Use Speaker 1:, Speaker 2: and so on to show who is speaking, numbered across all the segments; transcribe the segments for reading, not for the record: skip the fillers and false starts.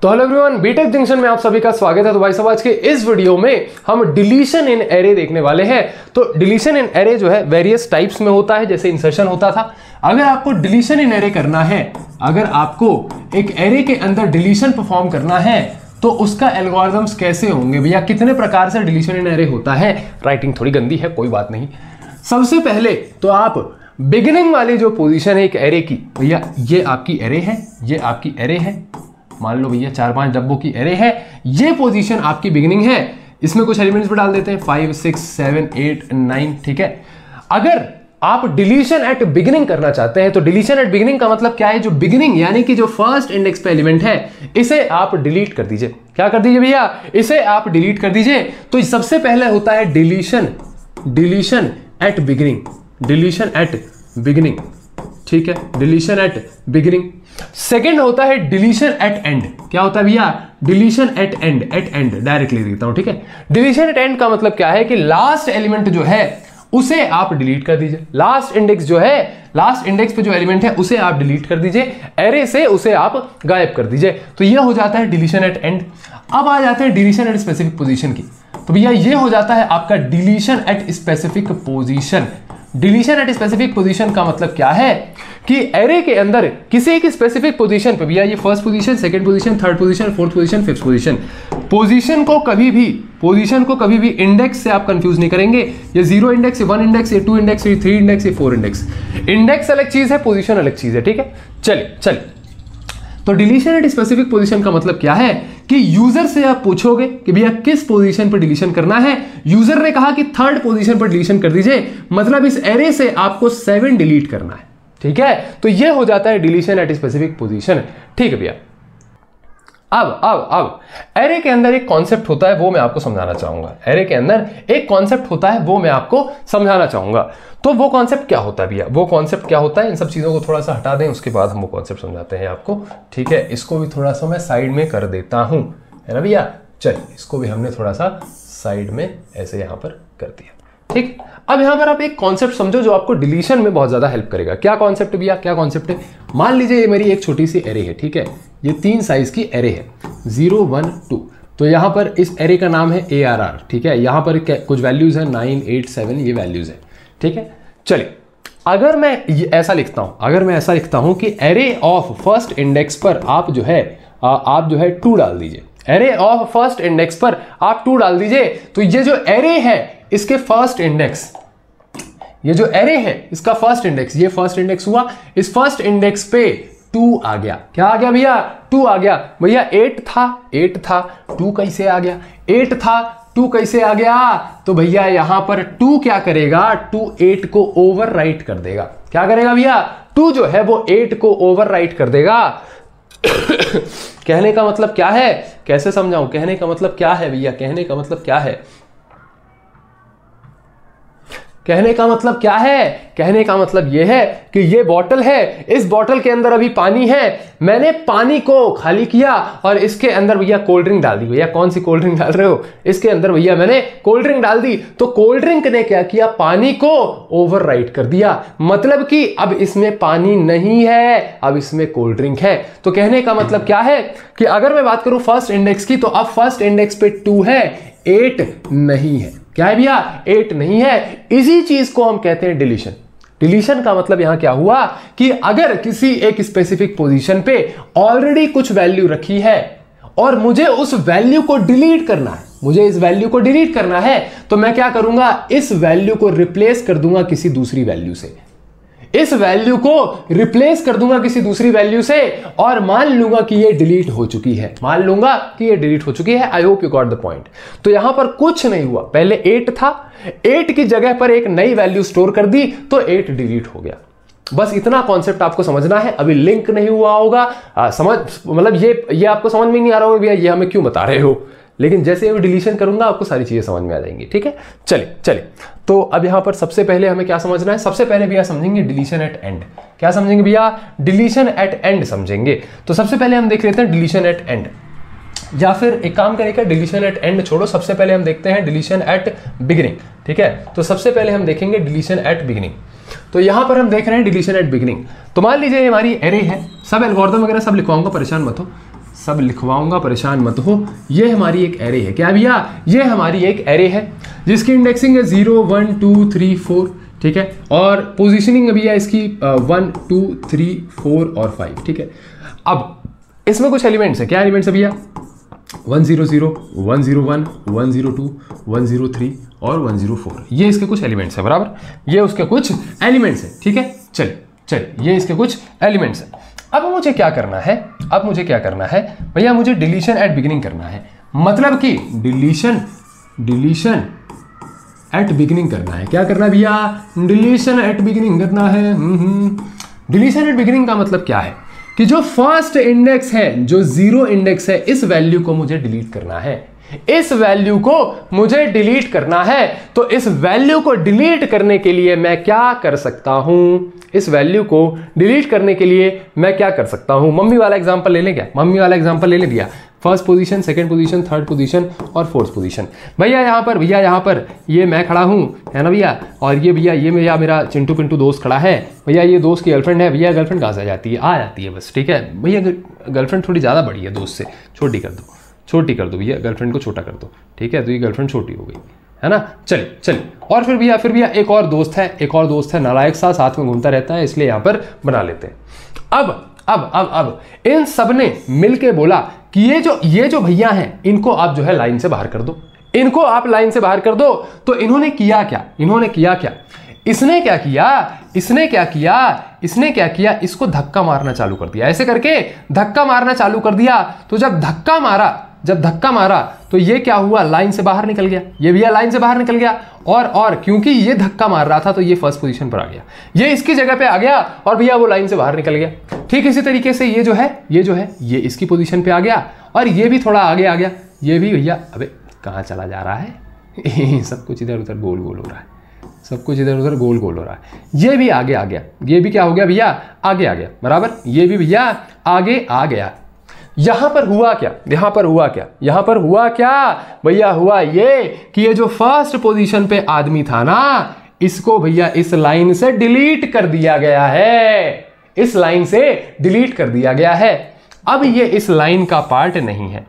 Speaker 1: तो hello everyone, BTech junction में आप सभी का स्वागत है। तो भाई साहब, आज के इस वीडियो में हम डिलीशन इन एरे देखने वाले हैं। तो डिलीशन इन एरे जो है वेरियस टाइप्स में होता है, जैसे इंसर्शन होता था। अगर आपको डिलीशन इन एरे करना है, अगर आपको एक एरे के अंदर डिलीशन परफॉर्म करना है तो उसका एल्गोरिथम्स कैसे होंगे भैया, कितने प्रकार से डिलीशन इन एरे होता है। राइटिंग थोड़ी गंदी है, कोई बात नहीं। सबसे पहले तो आप बिगिनिंग वाली जो पोजीशन है एक एरे की, भैया ये आपकी एरे है, ये आपकी एरे है, मान लो भैया 4-5 डब्बों की एरे है, ये पोजीशन आपकी बिगिनिंग है। इसमें कुछ एलिमेंट्स भी डाल देते हैं 5, 6, 7, 8, 9, ठीक है। अगर आप डिलीशन एट बिगिनिंग करना चाहते हैं तो डिलीशन एट बिगिनिंग का मतलब क्या है, जो बिगिनिंग यानी कि जो फर्स्ट इंडेक्स पे एलिमेंट है इसे आप डिलीट कर दीजिए। क्या कर दीजिए भैया, इसे आप डिलीट कर दीजिए। तो सबसे पहले होता है deletion at beginning, deletion at beginning, ठीक है, डिलीशन एट बिगिनिंग। सेकेंड होता है डिलीशन एट एंड। क्या होता है भैया, deletion at end, at end directly देता हूं, ठीक है। डिलीशन एट एंड का मतलब क्या है कि लास्ट एलिमेंट जो है उसे आप डिलीट कर दीजिए। लास्ट इंडेक्स जो है, लास्ट इंडेक्स पे जो एलिमेंट है उसे आप डिलीट कर दीजिए, एरे से उसे आप गायब कर दीजिए। तो यह हो जाता है डिलीशन एट एंड। अब आ जाते हैं डिलीशन एट स्पेसिफिक पोजीशन की। तो भैया ये हो जाता है आपका deletion at specific position. Deletion at specific position का मतलब क्या है कि एरे के अंदर किसी एक स्पेसिफिक पोजीशन पे, भैया ये first position, second position, third position, fourth position, fifth position, position को कभी भी इंडेक्स से आप कंफ्यूज नहीं करेंगे। ये 0 इंडेक्स, ये 1 इंडेक्स, ये 2 इंडेक्स, ये 3 इंडेक्स, ये 4 इंडेक्स। इंडेक्स अलग चीज है, पोजीशन अलग चीज है, ठीक है। चलिए तो डिलीशन एट स्पेसिफिक पोजीशन का मतलब क्या है कि यूजर से आप पूछोगे कि भैया किस पोजीशन पर डिलीशन करना है। यूजर ने कहा कि थर्ड पोजीशन पर डिलीशन कर दीजिए, मतलब इस एरे से आपको 7 डिलीट करना है, ठीक है। तो यह हो जाता है डिलीशन एट स्पेसिफिक पोजीशन, ठीक है भैया। अब एरे के अंदर एक कॉन्सेप्ट होता है, वो मैं आपको समझाना चाहूंगा। एरे के अंदर एक कॉन्सेप्ट होता है, वो मैं आपको समझाना चाहूंगा। तो वो कॉन्सेप्ट क्या होता है भैया, वो कॉन्सेप्ट क्या होता है, इन सब चीजों को थोड़ा सा हटा दें, उसके बाद हम वो कॉन्सेप्ट समझाते हैं आपको, ठीक है। इसको भी थोड़ा सा मैं साइड में कर देता हूं, है ना भैया। चलिए इसको भी हमने थोड़ा सा साइड में ऐसे यहां पर कर दिया, ठीक। अब यहां पर आप एक कॉन्सेप्ट समझो जो आपको डिलीशन में बहुत ज्यादा हेल्प करेगा। क्या कॉन्सेप्ट भैया, क्या कॉन्सेप्ट है। मान लीजिए ये मेरी एक छोटी सी एरे है, ठीक है। ये 3 साइज की एरे है, 0, 1, 2। तो यहां पर इस एरे का नाम है ARR, ठीक है। यहां पर कुछ वैल्यूज है 9, 8, 7, ये वैल्यूज है, ठीक है। चलिए अगर मैं ऐसा लिखता हूं कि एरे ऑफ फर्स्ट इंडेक्स पर आप जो है 2 डाल दीजिए। एरे ऑफ फर्स्ट इंडेक्स पर आप 2 डाल दीजिए। तो ये जो एरे है इसके फर्स्ट इंडेक्स, ये जो एरे है इसका फर्स्ट इंडेक्स, ये फर्स्ट इंडेक्स हुआ, इस फर्स्ट इंडेक्स पे 2 आ गया। क्या आ गया भैया, 2 आ गया। भैया 8 था 2 कैसे आ गया, 8 था 2 कैसे आ गया। तो भैया यहां पर 2 क्या करेगा, 2 8 को ओवरराइट कर देगा। क्या करेगा भैया, 2 जो है वो 8 को ओवरराइट कर देगा। कहने का मतलब क्या है, कैसे समझाऊं, कहने का मतलब क्या है भैया, कहने का मतलब क्या है, कहने का मतलब क्या है, कहने का मतलब यह है कि ये बॉटल है, इस बॉटल के अंदर अभी पानी है, मैंने पानी को खाली किया और इसके अंदर भैया कोल्ड ड्रिंक डाल दी। भैया कौन सी कोल्ड ड्रिंक डाल रहे हो, इसके अंदर भैया मैंने कोल्ड ड्रिंक डाल दी। तो कोल्ड ड्रिंक ने क्या किया, पानी को ओवरराइट कर दिया, मतलब कि अब इसमें पानी नहीं है, अब इसमें कोल्ड ड्रिंक है। तो कहने का मतलब क्या है कि अगर मैं बात करूं फर्स्ट इंडेक्स की, तो अब फर्स्ट इंडेक्स पे 2 है, 8 नहीं है। क्या है भैया, 8 नहीं है। इसी चीज को हम कहते हैं डिलीशन। डिलीशन का मतलब यहां क्या हुआ कि अगर किसी एक स्पेसिफिक पोजीशन पे ऑलरेडी कुछ वैल्यू रखी है और मुझे उस वैल्यू को डिलीट करना है, मुझे इस वैल्यू को डिलीट करना है, तो मैं क्या करूंगा, इस वैल्यू को रिप्लेस कर दूंगा किसी दूसरी वैल्यू से, इस वैल्यू को रिप्लेस कर दूंगा किसी दूसरी वैल्यू से और मान लूंगा कि ये डिलीट हो चुकी है, मान लूंगा कि ये डिलीट हो चुकी है। I hope you got the point. तो यहां पर कुछ नहीं हुआ, पहले 8 था, 8 की जगह पर एक नई वैल्यू स्टोर कर दी तो 8 डिलीट हो गया। बस इतना कॉन्सेप्ट आपको समझना है। अभी लिंक नहीं हुआ होगा, मतलब ये आपको समझ में नहीं आ रहा होगा भैया ये हमें क्यों बता रहे हो, लेकिन जैसे मैं डिलीशन करूंगा आपको सारी चीजें समझ में आ जाएंगी, ठीक है। चलिए तो अब यहां पर सबसे पहले हमें क्या समझना है, सबसे पहले भैया समझेंगे डिलीशन एट एंड। क्या समझेंगे भैया, डिलीशन एट एंड समझेंगे। तो सबसे पहले हम देख लेते हैं डिलीशन एट एंड, या फिर एक काम करेगा, डिलीशन एट एंड छोड़ो, सबसे पहले हम देखते हैं डिलीशन एट बिगिनिंग, ठीक है। तो सबसे पहले हम देखेंगे डिलीशन एट बिगिनिंग। तो यहां पर हम देख रहे हैं डिलीशन एट बिगिनिंग। तो मान लीजिए हमारी एरे है, सब एल्गोरिथम वगैरह सब लिखवाऊंगा, परेशान मत हो। सब लिखवाऊंगा, परेशान मत हो। ये हमारी एक एरे है, क्या भैया, ये हमारी एक एरे है जिसकी इंडेक्सिंग है 0 1 2 3 4, ठीक है, और पोजीशनिंग भैया इसकी 1 2 3 4 और 5, ठीक है। अब इसमें कुछ एलिमेंट्स है, क्या एलिमेंट्स है भैया, 100 101 102 103 और 104, ये इसके कुछ एलिमेंट्स है, बराबर, ये उसके कुछ एलिमेंट्स है, ठीक है। चलिए ये इसके कुछ एलिमेंट्स है। अब मुझे क्या करना है, अब मुझे क्या करना है भैया, मुझे डिलीशन एट बिगिनिंग करना है, मतलब कि डिलीशन एट बिगिनिंग करना है। क्या करना है भैया, डिलीशन एट बिगिनिंग करना है। डिलीशन एट बिगिनिंग का मतलब क्या है कि जो फर्स्ट इंडेक्स है, जो 0 इंडेक्स है, इस वैल्यू को मुझे डिलीट करना है, इस वैल्यू को मुझे डिलीट करना है। तो इस वैल्यू को डिलीट करने के लिए मैं क्या कर सकता हूं, इस वैल्यू को डिलीट करने के लिए मैं क्या कर सकता हूं, मम्मी वाला एग्जांपल ले लें क्या, मम्मी वाला एग्जांपल ले लें भैया, first position, second position, third position और फोर्थ पोजीशन। भैया यहाँ पर ये मैं खड़ा हूं, है ना भैया, और ये भैया ये मेरा चिंटू पिंटू दोस्त खड़ा है। भैया ये दोस्त की गर्लफ्रेंड है, भैया गर्लफ्रेंड कहाँ से आ जाती है बस, ठीक है भैया, गर्लफ्रेंड थोड़ी ज़्यादा बड़ी है दोस्त से, छोटी कर दो भैया, गर्लफ्रेंड को छोटा कर दो, ठीक है, तो ये गर्लफ्रेंड छोटी हो गई, है ना। चलिए और फिर भैया एक और दोस्त है नालायक सा, साथ में घूमता रहता है, इसलिए यहाँ पर बना लेते हैं। अब इन सब ने मिलके बोला कि ये जो भैया हैं, इनको आप जो है लाइन से बाहर कर दो, इनको आप लाइन से बाहर कर दो। तो इन्होंने किया क्या, इसने क्या किया, इसको धक्का मारना चालू कर दिया, ऐसे करके धक्का मारना चालू कर दिया। तो जब धक्का मारा तो ये क्या हुआ, लाइन से बाहर निकल गया, ये भैया लाइन से बाहर निकल गया, और क्योंकि ये धक्का मार रहा था तो ये फर्स्ट पोजीशन पर आ गया, ये इसकी जगह पे आ गया और भैया वो लाइन से बाहर निकल गया। ठीक इसी तरीके से ये जो है ये इसकी पोजीशन पे आ गया और ये भी थोड़ा आगे आ गया, ये भी भैया, अबे कहाँ चला जा रहा है सब कुछ इधर उधर गोल गोल हो रहा है, सब कुछ इधर उधर गोल गोल हो रहा है। ये भी आगे आ गया, ये भी क्या हो गया भैया, आगे आ गया, बराबर, ये भी भैया आगे आ गया। यहां पर हुआ क्या भैया, हुआ ये कि ये जो फर्स्ट पोजीशन पे आदमी था ना, इसको भैया इस लाइन से डिलीट कर दिया गया है, इस लाइन से डिलीट कर दिया गया है। अब ये इस लाइन का पार्ट नहीं है,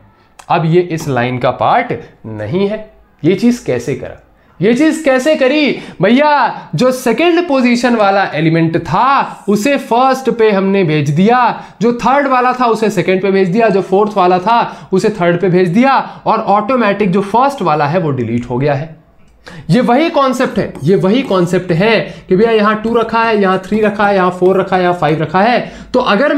Speaker 1: अब ये इस लाइन का पार्ट नहीं है। ये चीज कैसे करा, ये चीज कैसे करी भैया, जो सेकंड पोजीशन वाला एलिमेंट था उसे फर्स्ट पे हमने भेज दिया, जो थर्ड वाला था उसे सेकंड पे भेज दिया, जो फोर्थ वाला था उसे थर्ड पे भेज दिया, और ऑटोमेटिक जो फर्स्ट वाला है वो डिलीट हो गया है। ये वही कॉन्सेप्ट है कि भैया यहां 2 रखा है, यहां 3 रखा है, यहां 4 रखा है, यहां 5 रखा है। तो अगर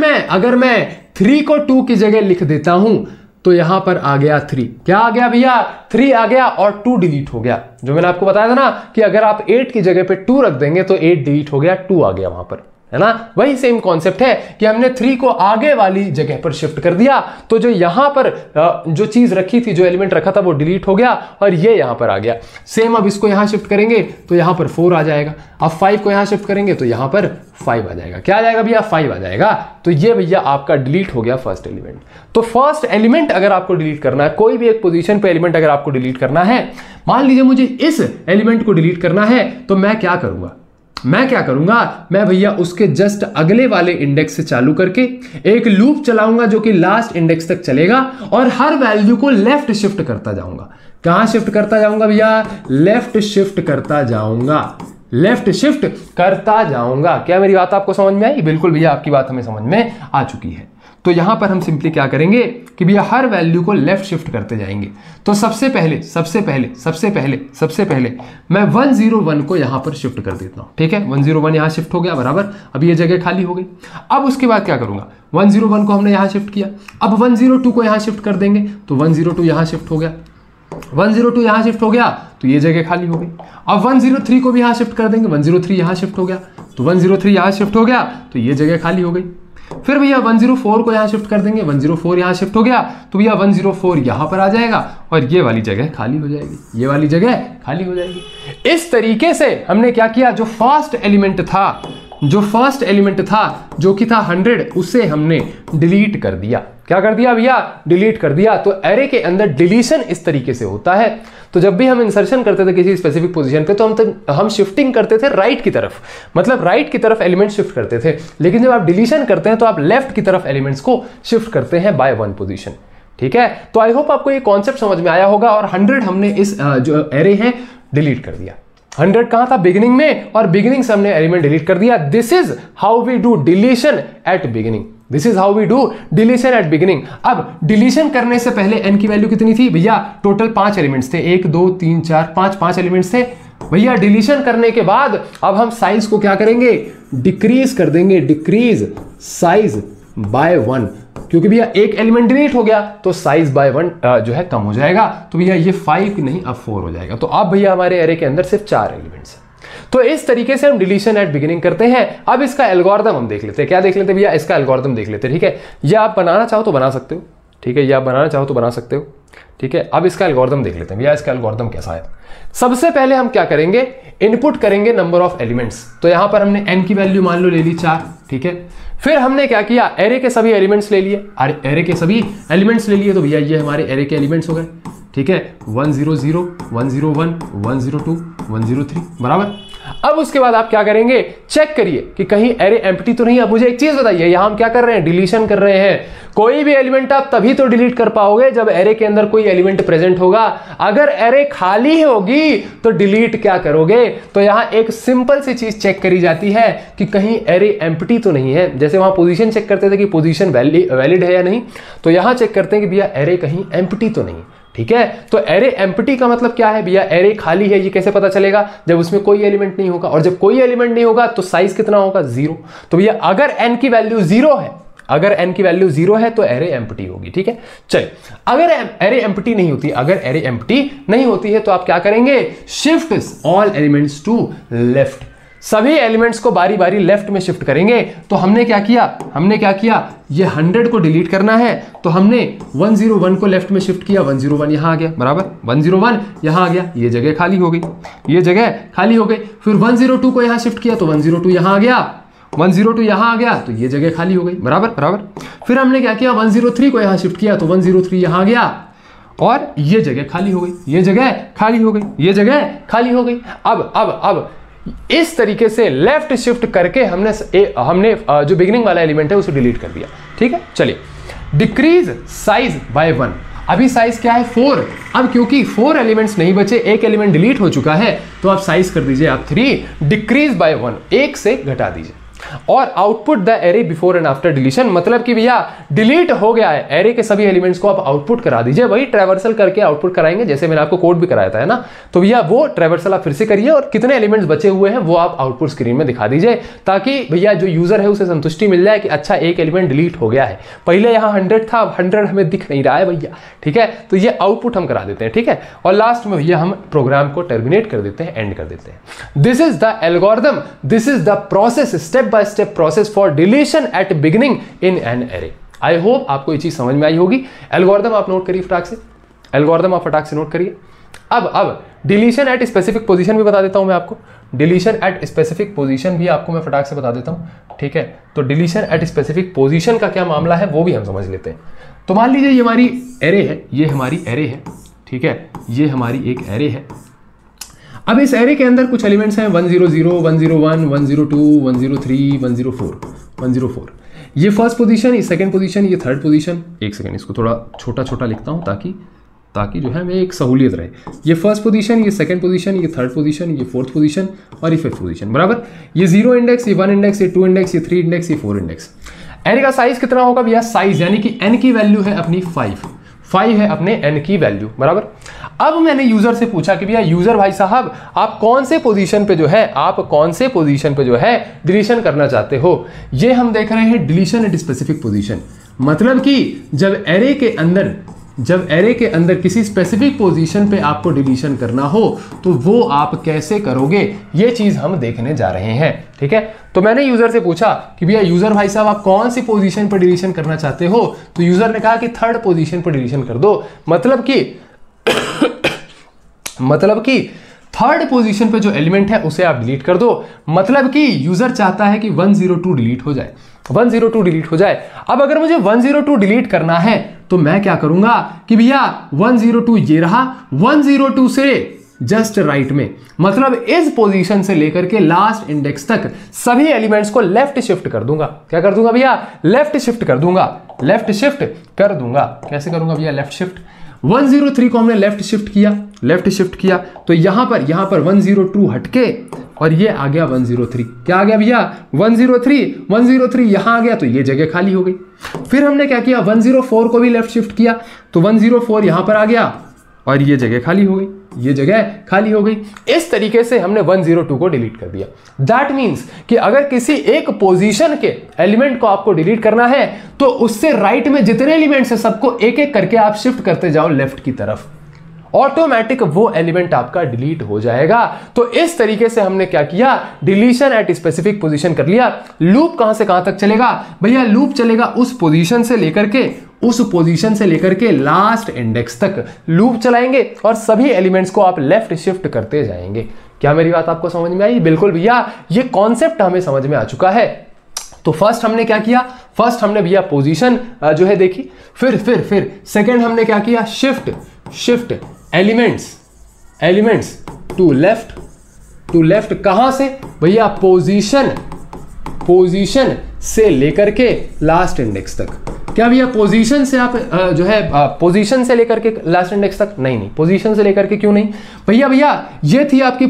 Speaker 1: मैं 3 को 2 की जगह लिख देता हूं तो यहां पर आ गया 3, क्या आ गया भैया, 3 आ गया और 2 डिलीट हो गया। जो मैंने आपको बताया था ना कि अगर आप 8 की जगह पे 2 रख देंगे तो 8 डिलीट हो गया, 2 आ गया वहां पर, है ना। वही सेम कॉन्सेप्ट है कि हमने 3 को आगे वाली जगह पर शिफ्ट कर दिया, तो जो यहां पर जो चीज रखी थी, जो एलिमेंट रखा था वो डिलीट हो गया और ये यहां पर आ गया। सेम अब इसको यहां शिफ्ट करेंगे तो यहां पर 4 आ जाएगा, अब 5 को यहां शिफ्ट करेंगे तो यहां पर 5 आ जाएगा। क्या आ जाएगा भैया, 5 आ जाएगा। तो ये भैया आपका डिलीट हो गया फर्स्ट एलिमेंट। तो फर्स्ट एलिमेंट अगर आपको डिलीट करना है, कोई भी एक पोजीशन पे एलिमेंट अगर आपको डिलीट करना है, मान लीजिए मुझे इस एलिमेंट को डिलीट करना है, तो मैं क्या करूंगा, मैं भैया उसके जस्ट अगले वाले इंडेक्स से चालू करके एक लूप चलाऊंगा जो कि लास्ट इंडेक्स तक चलेगा और हर वैल्यू को लेफ्ट शिफ्ट करता जाऊंगा। कहां शिफ्ट करता जाऊंगा भैया, लेफ्ट शिफ्ट करता जाऊंगा। क्या मेरी बात आपको समझ में आई? बिल्कुल भैया, आपकी बात हमें समझ में आ चुकी है। तो यहां पर हम सिंपली क्या करेंगे कि भैया हर वैल्यू को लेफ्ट शिफ्ट करते जाएंगे। तो सबसे पहले मैं 101 को यहां पर शिफ्ट कर देता हूं, ठीक है। 101 यहां शिफ्ट हो गया, बराबर। अब ये जगह खाली हो गई। अब उसके बाद क्या करूंगा, 101 को हमने यहां शिफ्ट किया, अब 102 को यहां शिफ्ट कर देंगे, तो 102 यहां शिफ्ट हो गया, 102 यहां शिफ्ट हो गया तो ये जगह खाली हो गई। अब 103 को भी यहां शिफ्ट कर देंगे, 103 यहां शिफ्ट हो गया, तो 103 यहां शिफ्ट हो गया तो ये जगह खाली हो गई। फिर भैया 104 को यहां शिफ्ट कर देंगे, 104 यहां शिफ्ट हो गया तो भैया 104 यहां पर आ जाएगा और ये वाली जगह खाली हो जाएगी, ये वाली जगह खाली हो जाएगी। इस तरीके से हमने क्या किया, जो फर्स्ट एलिमेंट था जो कि था 100, उसे हमने डिलीट कर दिया। क्या कर दिया भैया, डिलीट कर दिया। तो एरे के अंदर डिलीशन इस तरीके से होता है। तो जब भी हम इंसर्शन करते थे किसी स्पेसिफिक पोजीशन पे, तो हम शिफ्टिंग करते थे राइट की तरफ, मतलब राइट की तरफ एलिमेंट शिफ्ट करते थे। लेकिन जब आप डिलीशन करते हैं तो आप लेफ्ट की तरफ एलिमेंट्स को शिफ्ट करते हैं बाय 1 पोजीशन। ठीक है, तो आई होप आपको ये कॉन्सेप्ट समझ में आया होगा। और 100 हमने इस जो एरे है डिलीट कर दिया। 100 कहां था, बिगिनिंग में, और बिगिनिंग से हमने एलिमेंट डिलीट कर दिया। This is how we do deletion at beginning. This is how we do deletion at beginning. अब डिलीशन करने से पहले n की वैल्यू कितनी थी भैया, टोटल 5 एलिमेंट्स थे, 1 2 3 4 5 एलिमेंट्स थे भैया। डिलीशन करने के बाद अब हम साइज को क्या करेंगे, डिक्रीज कर देंगे, डिक्रीज साइज बाय 1, क्योंकि भैया एक एलिमेंट डिलीट हो गया तो साइज बाय 1 जो है कम हो जाएगा। तो भैया ये 5 नहीं अब 4 हो जाएगा। तो अब भैया हमारे एरे के अंदर सिर्फ 4 एलिमेंट्स हैं। तो इस तरीके से हम डिलीशन एट बिगिनिंग करते हैं। अब इसका एल्गोरिथम हम देख लेते हैं। क्या देख लेते हैं भैया, इसका एल्गोरिथम देख लेते हैं। ठीक है, ये आप बनाना चाहो तो बना सकते हो। ठीक है, ये आप बनाना चाहो तो बना सकते हो। ठीक है, अब इसका एल्गोरिथम देख लेते हैं भैया, इसका एल्गोरिथम कैसा है। सबसे पहले हम क्या करेंगे, इनपुट करेंगे नंबर ऑफ एलिमेंट्स। तो यहां पर हमने n की वैल्यू मान लो ले ली 4। ठीक है, फिर हमने क्या किया, एरे के सभी एलिमेंट्स ले लिए। एरे के सभी एलिमेंट्स ले लिए तो भैया ये हमारे एरे के एलिमेंट्स हो गए। ठीक है, 1 0 0 1 0 1 1 0 2 1 0 3 बराबर। अब उसके बाद आप क्या करेंगे, चेक करिए कि कहीं एरे एम्प्टी तो नहीं। अब मुझे एक चीज बताइए, यहां हम क्या कर रहे हैं, डिलीशन कर रहे हैं। कोई भी एलिमेंट आप तभी तो डिलीट कर पाओगे जब एरे के अंदर कोई एलिमेंट प्रेजेंट होगा। अगर एरे खाली होगी तो डिलीट क्या करोगे। तो यहां एक सिंपल सी चीज चेक करी जाती है कि कहीं एरे एम्प्टी तो नहीं है। जैसे वहां पोजीशन चेक करते थे कि पोजीशन वैलिड है या नहीं, तो यहां चेक करते हैं कि भैया एरे कहीं एम्प्टी तो नहीं। ठीक है, तो एरे एम्प्टी का मतलब क्या है भैया, एरे खाली है। ये कैसे पता चलेगा, जब उसमें कोई एलिमेंट नहीं होगा। और जब कोई एलिमेंट नहीं होगा तो साइज कितना होगा, 0। तो भैया अगर n की वैल्यू 0 है, अगर n की वैल्यू 0 है तो एरे एम्प्टी होगी। ठीक है, चलिए अगर एरे एम्प्टी नहीं होती, अगर एरे एम्प्टी नहीं होती है तो आप क्या करेंगे, shift all elements to left. सभी एलिमेंट्स को बारी बारी लेफ्ट में शिफ्ट करेंगे। तो हमने क्या किया, ये 100 को डिलीट करना है तो हमने 101 को लेफ्ट में शिफ्ट किया, 101 यहां आ गया बराबर, 101 यहां आ गया, ये जगह खाली हो गई, ये जगह खाली हो गई। फिर 102 को यहां शिफ्ट किया तो 102 यहां आ गया, 102 यहां आ गया तो ये जगह खाली हो गई बराबर बराबर। फिर हमने क्या किया, 103 को यहां शिफ्ट किया तो 103 यहां आ गया और ये जगह खाली हो गई, ये जगह खाली हो गई, ये जगह खाली हो गई। अब इस तरीके से लेफ्ट शिफ्ट करके हमने जो बिगिनिंग वाला एलिमेंट है उसे डिलीट कर दिया। ठीक है, चलिए डिक्रीज साइज बाय 1। अभी साइज क्या है, 4। अब क्योंकि 4 एलिमेंट्स नहीं बचे, एक एलिमेंट डिलीट हो चुका है, तो आप साइज कर दीजिए आप 3, डिक्रीज बाय 1, 1 से घटा दीजिए। और output the array before and after deletion, मतलब कि भैया डिलीट हो गया है, एरे के सभी एलिमेंट्स को आप आउटपुट करा दीजिए। वही ट्रैवर्सल करके आउटपुट कराएंगे, जैसे मैंने आपको कोड भी कराया था, है ना। तो भैया वो ट्रैवर्सल आप फिर से करिए और कितने एलिमेंट्स बचे हुए हैं वो आप आउटपुट स्क्रीन में दिखा दीजिए, ताकि भैया जो यूजर है उसे संतुष्टि मिल जाए कि अच्छा एक एलिमेंट डिलीट हो गया है। पहले यहाँ 100 था, अब 100 हमें दिख नहीं रहा है भैया। ठीक है, तो ये आउटपुट हम करा देते हैं। ठीक है, और लास्ट में भैया हम प्रोग्राम को टर्मिनेट कर देते हैं, एंड कर देते हैं। This is the algorithm, this is the process, step by step process for deletion at beginning in an array. I hope आपको ये चीज समझ में आई होगी। एल्गोरिथम आप नोट करिए फटाक से, एल्गोरिथम आप फटाक से नोट करिए। अब डिलीशन एट स्पेसिफिक पोजीशन भी बता देता हूं मैं आपको, डिलीशन एट स्पेसिफिक पोजीशन भी आपको मैं फटाक से बता देता हूं। ठीक है, तो डिलीशन एट स्पेसिफिक पोजीशन का क्या मामला है वो भी हम समझ लेते हैं। तो मान लीजिए ये हमारी एरे है, ये हमारी एरे है। ठीक है, ये हमारी एक एरे है। अब इस एरे के अंदर कुछ एलिमेंट्स हैं 100 101 102 103 104 104। ये फर्स्ट पोजीशन, ये सेकंड पोजीशन, ये थर्ड पोजीशन। एक सेकंड, इसको थोड़ा छोटा छोटा लिखता हूं ताकि जो है हमें एक सहूलियत रहे। ये फर्स्ट पोजीशन, ये सेकंड पोजीशन, ये थर्ड पोजीशन, ये फोर्थ पोजीशन और ये फिफ्थ पोजीशन बराबर। ये 0 इंडेक्स, ये 1 इंडेक्स, ये 2 इंडेक्स, ये 3 इंडेक्स, ये 4 इंडेक्स। एरे का साइज कितना होगा भैया, साइज यानी कि n की वैल्यू है अपनी 5 है अपने n की वैल्यू बराबर। अब मैंने यूजर से पूछा कि भैया यूजर भाई साहब आप कौन से पोजीशन पे जो है डिलीशन करना चाहते हो। ये हम देख रहे हैं डिलीशन एट स्पेसिफिक पोजीशन, मतलब कि जब एरे के अंदर किसी स्पेसिफिक पोजीशन पे आपको डिलीशन करना हो तो वो आप कैसे करोगे, ये चीज हम देखने जा रहे हैं। ठीक है, तो मैंने यूजर से पूछा कि भैया यूजर भाई साहब आप कौन सी पोजीशन पर डिलीशन करना चाहते हो। तो यूजर ने कहा कि थर्ड पोजीशन पर डिलीशन कर दो, मतलब कि थर्ड पोजीशन पे जो एलिमेंट है उसे आप डिलीट कर दो। मतलब कि यूजर चाहता है कि 102 डिलीट हो जाए, 102 डिलीट हो जाए। अब अगर मुझे 102 डिलीट करना है तो मैं क्या करूंगा कि भैया 102 ये रहा, 102 से जस्ट राइट में, मतलब इस पोजीशन से लेकर के लास्ट इंडेक्स तक सभी एलिमेंट्स को लेफ्ट शिफ्ट कर दूंगा। क्या कर दूंगा भैया? लेफ्ट शिफ्ट कर दूंगा, लेफ्ट शिफ्ट कर दूंगा। कैसे करूंगा भैया? Left shift. 103 को हमने लेफ्ट शिफ्ट किया, लेफ्ट शिफ्ट किया तो यहां पर 102 हटके और ये आ गया 103। क्या आ गया भैया? 103 यहां आ गया तो ये जगह खाली हो गई। फिर हमने क्या किया? 104 को भी लेफ्ट शिफ्ट किया तो 104 यहां पर आ गया और ये जगह खाली हो गई, ये जगह खाली हो गई। इस तरीके से हमने 102 को डिलीट कर दिया। दैट मींस कि अगर किसी एक पोजीशन के एलिमेंट को आपको डिलीट करना है तो उससे राइट में जितने एलिमेंट्स हैं सबको एक एक करके आप शिफ्ट करते जाओ लेफ्ट की तरफ, ऑटोमेटिक वो एलिमेंट आपका डिलीट हो जाएगा। तो इस तरीके से हमने क्या किया? डिलीशन एट स्पेसिफिक पोजीशन कर लिया। लूप कहां से कहां तक चलेगा भैया? लूप चलेगा उस पोजीशन से लेकर के लास्ट इंडेक्स तक लूप चलाएंगे और सभी एलिमेंट्स को आप लेफ्ट शिफ्ट करते जाएंगे। क्या मेरी बात आपको समझ में आई? बिल्कुल भैया, ये कॉन्सेप्ट हमें समझ में आ चुका है। तो फर्स्ट हमने क्या किया? फर्स्ट हमने भैया पोजीशन जो है देखी, फिर सेकंड हमने क्या किया? Shift elements to left. कहां से भैया? पोजीशन से लेकर के लास्ट इंडेक्स तक। क्या भैया पोजीशन से आप जो है पोजीशन से लेकर के लास्ट इंडेक्स तक? नहीं, पोजीशन से लेकर के क्यों नहीं भैया? ये थी आपकी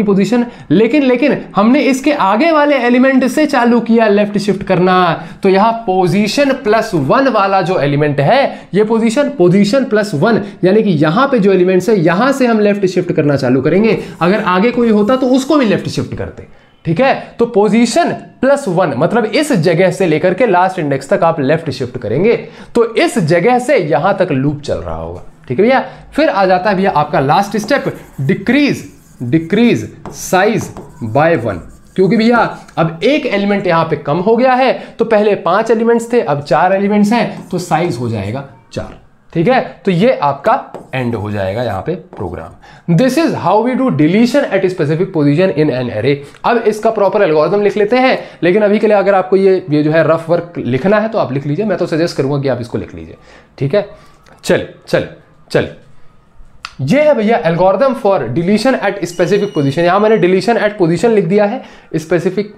Speaker 1: पोजीशन, लेकिन हमने इसके आगे वाले एलिमेंट से चालू किया लेफ्ट शिफ्ट करना। तो यहां पोजीशन +1 वाला जो एलिमेंट है, ये पोजीशन +1, यानी कि यहां पे जो एलिमेंट्स है यहां से हम लेफ्ट शिफ्ट करना चालू करेंगे। अगर आगे कोई होता तो उसको भी लेफ्ट शिफ्ट करते। ठीक है, तो पोजीशन +1 मतलब इस जगह से लेकर के लास्ट इंडेक्स तक आप लेफ्ट शिफ्ट करेंगे तो इस जगह से यहां तक लूप चल रहा होगा। ठीक है भैया। फिर आ जाता है भैया आपका last step, decrease size by 1। क्योंकि भैया अब एक एलिमेंट यहां पे कम हो गया है, तो पहले 5 एलिमेंट्स थे, अब 4 एलिमेंट्स हैं, तो साइज हो जाएगा 4। ठीक है, तो ये आपका एंड हो जाएगा यहां पे program. This is how we do deletion at specific position in an array. अब इसका प्रॉपर एल्गोरिथम लिख लेते हैं, लेकिन अभी के लिए अगर आपको ये जो है रफ वर्क लिखना है तो आप लिख लीजिए, मैं तो सजेस्ट करूंगा कि आप इसको लिख लीजिए। ठीक है, चल ये है भैया algorithm for deletion at specific position. यहां मैंने डिलीशन एट पोजीशन लिख दिया है, स्पेसिफिक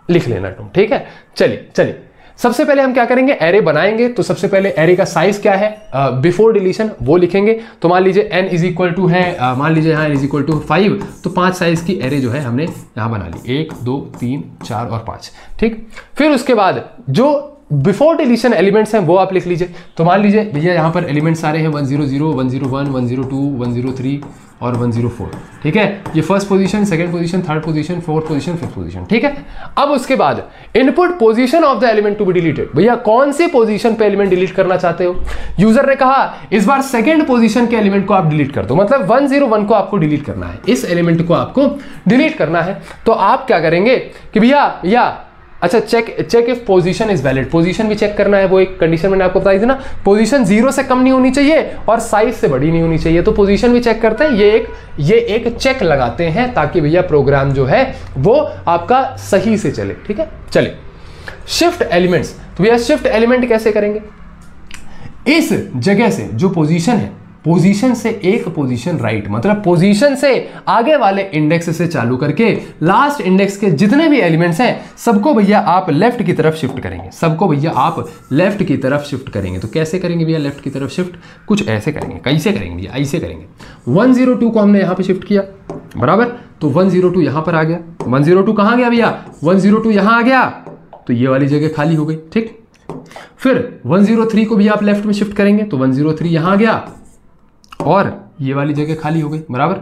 Speaker 1: लिख लेना तुम। ठीक है, चलिए सबसे पहले हम क्या करेंगे? एरे बनाएंगे। तो सबसे पहले एरे का साइज क्या है बिफोर डिलीशन वो लिखेंगे। तो मान लीजिए n इज इक्वल टू है, मान लीजिए यहाँ n इज इक्वल टू 5, तो 5 साइज की एरे जो है हमने यहाँ बना ली, 1 2 3 4 और 5। ठीक, फिर उसके बाद जो बिफोर डिलीशन एलिमेंट्स हैं वो आप लिख लीजिए। तो मान लीजिए भैया यहाँ पर एलिमेंट्स आ रहे हैं 100, 101, 102, 103 और 104। ठीक है, ये first position, second position, third position, fourth position, fifth position. ठीक है, अब उसके बाद input position of the element to be deleted. भैया कौन सी पोजीशन पे एलिमेंट डिलीट करना चाहते हो? यूजर ने कहा इस बार सेकंड पोजीशन के एलिमेंट को आप डिलीट कर दो, मतलब 101 को आपको डिलीट करना है, इस एलिमेंट को आपको डिलीट करना है। तो आप क्या करेंगे कि भैया अच्छा check if position is valid. Position भी चेक करना है, वो एक कंडीशन मैंने आपको बताई थी ना, पोजीशन 0 से कम नहीं होनी चाहिए और साइज से बड़ी नहीं होनी चाहिए। तो पोजीशन भी चेक करते हैं, ये एक चेक लगाते हैं ताकि भैया प्रोग्राम जो है वो आपका सही से चले। ठीक है, चलिए शिफ्ट एलिमेंट्स। तो भैया शिफ्ट एलिमेंट कैसे करेंगे? इस जगह से जो पोजीशन है, पोजीशन से एक पोजीशन राइट, मतलब पोजीशन से आगे वाले इंडेक्स से चालू करके लास्ट इंडेक्स के जितने भी एलिमेंट्स हैं सबको भैया आप लेफ्ट की तरफ शिफ्ट करेंगे, सबको भैया आप लेफ्ट की तरफ शिफ्ट करेंगे। तो कैसे करेंगे भैया लेफ्ट की तरफ शिफ्ट? कुछ ऐसे करेंगे। कैसे करेंगे भैया? ऐसे करेंगे। 102 को हमने यहां पे शिफ्ट किया, बराबर, तो 102 यहां पर आ गया। 102 कहां गया भैया? 102 यहां आ गया, तो ये वाली जगह खाली हो गई। ठीक, फिर 103 को भी आप लेफ्ट में शिफ्ट करेंगे, तो 103 यहां आ गया और ये वाली जगह खाली हो गई, बराबर।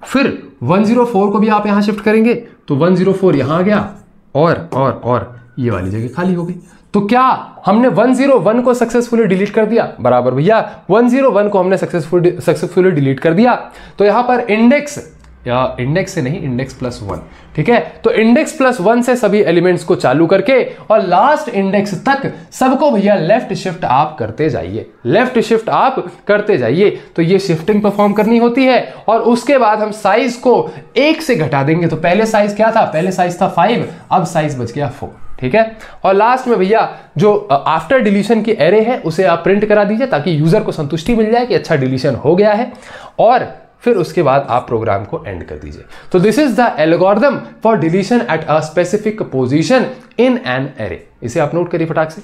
Speaker 1: फिर 104 को भी आप यहां शिफ्ट करेंगे, तो 104 यहां आ गया और ये वाली जगह खाली हो गई। तो क्या हमने 101 को सक्सेसफुली डिलीट कर दिया? बराबर भैया 101 को हमने सक्सेसफुली डिलीट कर दिया। तो यहां पर इंडेक्स या इंडेक्स से नहीं, इंडेक्स प्लस 1, ठीक है। तो इंडेक्स प्लस 1 से सभी एलिमेंट्स को चालू करके और लास्ट इंडेक्स तक सबको भैया लेफ्ट शिफ्ट आप करते जाइए, लेफ्ट शिफ्ट आप करते जाइए। तो ये शिफ्टिंग परफॉर्म करनी होती है और उसके बाद हम साइज को 1 से घटा देंगे। तो पहले साइज क्या था, पहले साइज था 5, अब साइज बच गया 4, ठीक है। और लास्ट में भैया जो आफ्टर डिलीशन की एरे है उसे आप प्रिंट करा दीजिए ताकि यूजर को संतुष्टि मिल जाए कि अच्छा डिलीशन हो गया है, और फिर उसके बाद आप प्रोग्राम को एंड कर दीजिए। तो this is the algorithm for deletion at a specific position in an array. इसे आप नोट करिए फटाक से,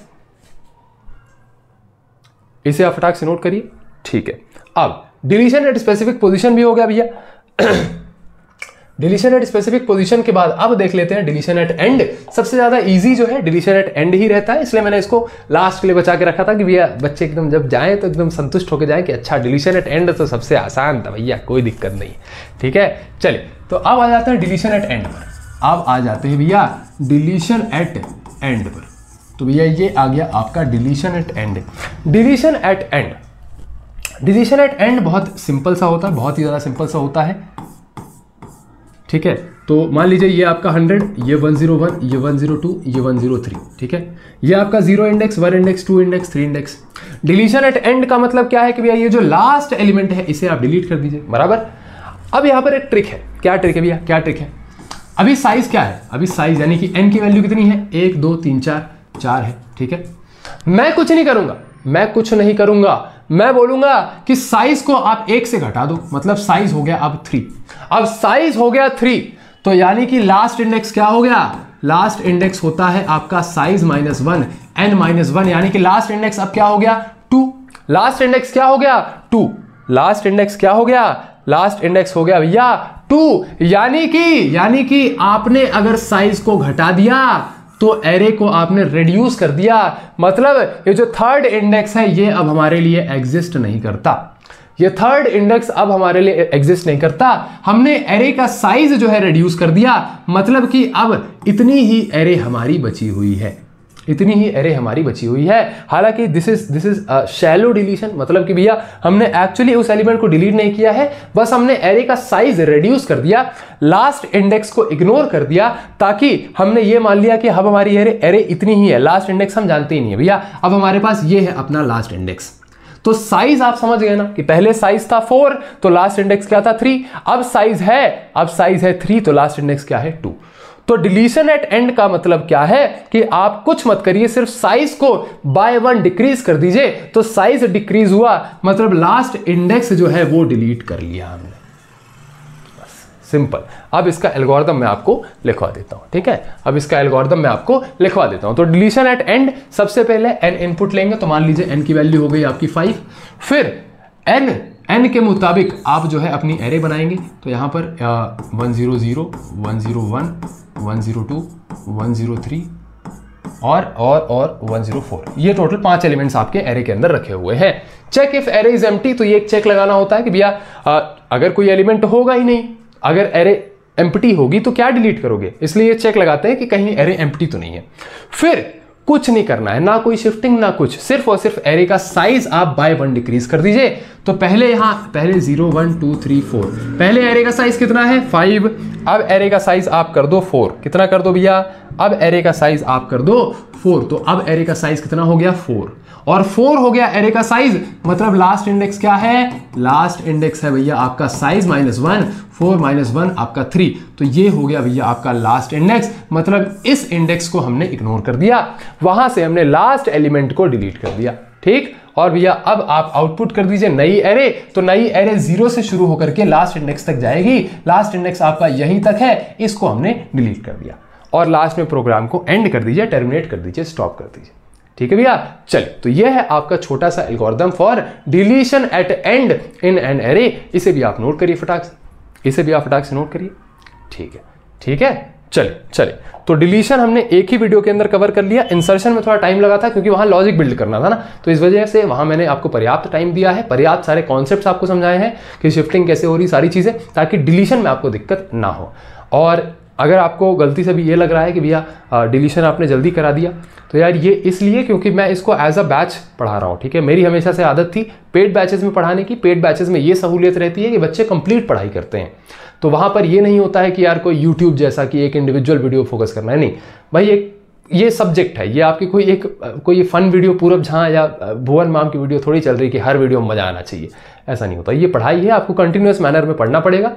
Speaker 1: इसे आप फटाक से नोट करिए, ठीक है। अब डिलीशन एट स्पेसिफिक पोजीशन भी हो गया भैया। डिलीशन एट स्पेसिफिक पोजीशन के बाद अब देख लेते हैं डिलीशन एट एंड। सबसे ज्यादा इजी जो है डिलीशन एट एंड ही रहता है, इसलिए मैंने इसको लास्ट के लिए बचा के रखा था कि भैया बच्चे एकदम जब जाएं तो एकदम संतुष्ट होकर जाएं कि अच्छा डिलीशन एट एंड तो सबसे आसान था भैया, कोई दिक्कत नहीं, ठीक है। चलिए तो अब आ जाते हैं डिलीशन एट एंड पर। अब आ जाते हैं भैया डिलीशन एट एंड पर। तो भैया ये आ गया आपका deletion at end. Deletion at end, deletion at end बहुत सिंपल सा होता है, बहुत ही ज्यादा सिंपल सा होता है, ठीक है। तो मान लीजिए ये आपका 100, ये 101, ये 102, ये 103, ठीक है। ये आपका 0 index, 1 index, 2 index, 3 index. Deletion at end का मतलब क्या है कि भैया ये जो लास्ट एलिमेंट है इसे आप डिलीट कर दीजिए, बराबर। अब यहां पर एक ट्रिक है। क्या ट्रिक है भैया, क्या ट्रिक है? अभी साइज क्या है, अभी साइज यानी कि n की वैल्यू कितनी है, 1 2 3 4 है, ठीक है। मैं कुछ नहीं करूंगा, मैं कुछ नहीं करूंगा, मैं बोलूंगा कि साइज को आप 1 से घटा दो, मतलब साइज हो गया अब 3। अब साइज हो गया 3, तो यानी कि लास्ट इंडेक्स क्या हो गया, लास्ट इंडेक्स होता है आपका साइज -1 n-1, यानी कि लास्ट इंडेक्स अब क्या हो गया 2। लास्ट इंडेक्स क्या हो गया 2, लास्ट इंडेक्स क्या हो गया, लास्ट इंडेक्स हो गया भैया 2। यानी कि आपने अगर साइज को घटा दिया तो एरे को आपने रिड्यूस कर दिया, मतलब ये जो थर्ड इंडेक्स है ये अब हमारे लिए एग्जिस्ट नहीं करता, ये थर्ड इंडेक्स अब हमारे लिए एग्जिस्ट नहीं करता। हमने एरे का साइज जो है रिड्यूस कर दिया, मतलब कि अब इतनी ही एरे हमारी बची हुई है, इतनी ही एरे हमारी बची हुई है। हालांकि दिस इज शैलो डिलीशन, मतलब कि भैया हमने एक्चुअली उस एलिमेंट को डिलीट नहीं किया है, बस हमने एरे का साइज रिड्यूस कर दिया, लास्ट इंडेक्स को इग्नोर कर दिया, ताकि हमने ये मान लिया कि अब हमारी एरे इतनी ही है, लास्ट इंडेक्स हम जानते ही नहीं है भैया, अब हमारे पास ये है अपना लास्ट इंडेक्स। तो साइज आप समझ गए ना कि पहले साइज था 4 तो लास्ट इंडेक्स क्या था 3, अब साइज है 3 तो लास्ट इंडेक्स क्या है 2। तो डिलीशन एट एंड का मतलब क्या है कि आप कुछ मत करिए, सिर्फ साइज को बाय 1 डिक्रीज कर दीजिए, तो साइज डिक्रीज हुआ, मतलब लास्ट इंडेक्स जो है वो डिलीट कर लिया हमने, बस सिंपल। अब इसका एल्गोरिथम मैं आपको लिखवा देता हूं, ठीक है। अब इसका एल्गोरिथम मैं आपको लिखवा देता हूं। तो डिलीशन एट एंड, सबसे पहले n इनपुट लेंगे, तो मान लीजिए n की वैल्यू हो गई आपकी 5, फिर n के मुताबिक आप जो है अपनी एरे बनाएंगे। तो यहां पर 100, 101, 102, 103 और 104, ये टोटल 5 एलिमेंट्स आपके एरे के अंदर रखे हुए हैं। Check if array is empty, तो ये एक चेक लगाना होता है कि भैया अगर कोई एलिमेंट होगा ही नहीं, अगर एरे एम्प्टी होगी तो क्या डिलीट करोगे, इसलिए ये चेक लगाते हैं कि कहीं एरे एम्प्टी तो नहीं है। फिर कुछ नहीं करना है, ना कोई शिफ्टिंग ना कुछ, सिर्फ और सिर्फ एरे का साइज आप बाय 1 डिक्रीज कर दीजिए। तो पहले 0 1 2 3 4, पहले एरे का साइज कितना है 5, अब एरे का साइज आप कर दो 4, कितना कर दो भैया, अब एरे का साइज आप कर दो 4, तो अब एरे का साइज कितना हो गया 4, और 4 हो गया एरे का साइज, मतलब लास्ट इंडेक्स क्या है, लास्ट इंडेक्स है भैया आपका साइज -1, 4 -1 आपका 3, तो ये हो गया भैया आपका लास्ट इंडेक्स, मतलब इस इंडेक्स को हमने इग्नोर कर दिया, वहां से हमने लास्ट एलिमेंट को डिलीट कर दिया, ठीक। और भैया अब आप आउटपुट कर दीजिए नई एरे, तो नई एरे 0 से शुरू होकर के लास्ट इंडेक्स तक जाएगी, लास्ट इंडेक्स आपका यहीं तक है, इसको हमने डिलीट कर दिया, और लास्ट में प्रोग्राम को एंड कर दीजिए, टर्मिनेट कर दीजिए, स्टॉप कर दीजिए, ठीक है भैया। चलिए, तो यह है आपका छोटा सा algorithm for deletion at end in an array. इसे भी आप नोट करिए फटाक से, इसे भी आप फटाक से नोट करिए, ठीक है, ठीक है। चलिए तो डिलीशन हमने एक ही वीडियो के अंदर कवर कर लिया। इंसर्शन में थोड़ा टाइम लगा था क्योंकि वहां लॉजिक बिल्ड करना था ना, तो इस वजह से वहां मैंने आपको पर्याप्त टाइम दिया है, पर्याप्त सारे कॉन्सेप्ट्स आपको समझाए हैं कि शिफ्टिंग कैसे हो रही, सारी चीजें, ताकि डिलीशन में आपको दिक्कत ना हो। और अगर आपको गलती से भी ये लग रहा है कि भैया डिलीशन आपने जल्दी करा दिया, तो यार ये इसलिए क्योंकि मैं इसको एज अ बैच पढ़ा रहा हूँ, ठीक है। मेरी हमेशा से आदत थी पेड बैचेस में पढ़ाने की। पेड बैचेस में ये सहूलियत रहती है कि बच्चे कंप्लीट पढ़ाई करते हैं, तो वहाँ पर ये नहीं होता है कि यार कोई यूट्यूब जैसा कि एक इंडिविजुअल वीडियो फोकस करना है, नहीं भाई। एक ये सब्जेक्ट है, ये आपकी कोई फन वीडियो पूरब झा या भुवन माम की वीडियो थोड़ी चल रही कि हर वीडियो में मजा आना चाहिए, ऐसा नहीं होता। ये पढ़ाई है, आपको कंटिन्यूअस मैनर में पढ़ना पड़ेगा।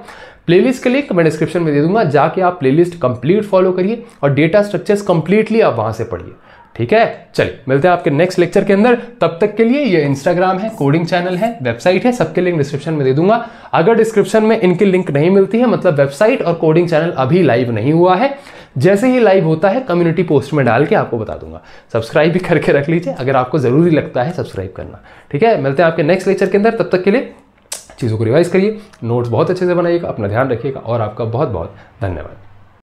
Speaker 1: प्लेलिस्ट के लिंक मैं डिस्क्रिप्शन में दे दूंगा, जाके आप प्लेलिस्ट कंप्लीट फॉलो करिए और डेटा स्ट्रक्चर्स कंप्लीटली आप वहां से पढ़िए, ठीक है। चलिए मिलते हैं आपके नेक्स्ट लेक्चर के अंदर। तब तक के लिए ये इंस्टाग्राम है, कोडिंग चैनल है, वेबसाइट है, सबके लिंक डिस्क्रिप्शन में दे दूंगा। अगर डिस्क्रिप्शन में इनकी लिंक नहीं मिलती है, मतलब वेबसाइट और कोडिंग चैनल अभी लाइव नहीं हुआ है, जैसे ही लाइव होता है कम्युनिटी पोस्ट में डाल के आपको बता दूंगा। सब्सक्राइब भी करके रख लीजिए अगर आपको जरूरी लगता है सब्सक्राइब करना, ठीक है। मिलते हैं आपके नेक्स्ट लेक्चर के अंदर, तब तक के लिए चीज़ों को रिवाइज करिए, नोट्स बहुत अच्छे से बनाइएगा, अपना ध्यान रखिएगा और आपका बहुत बहुत धन्यवाद।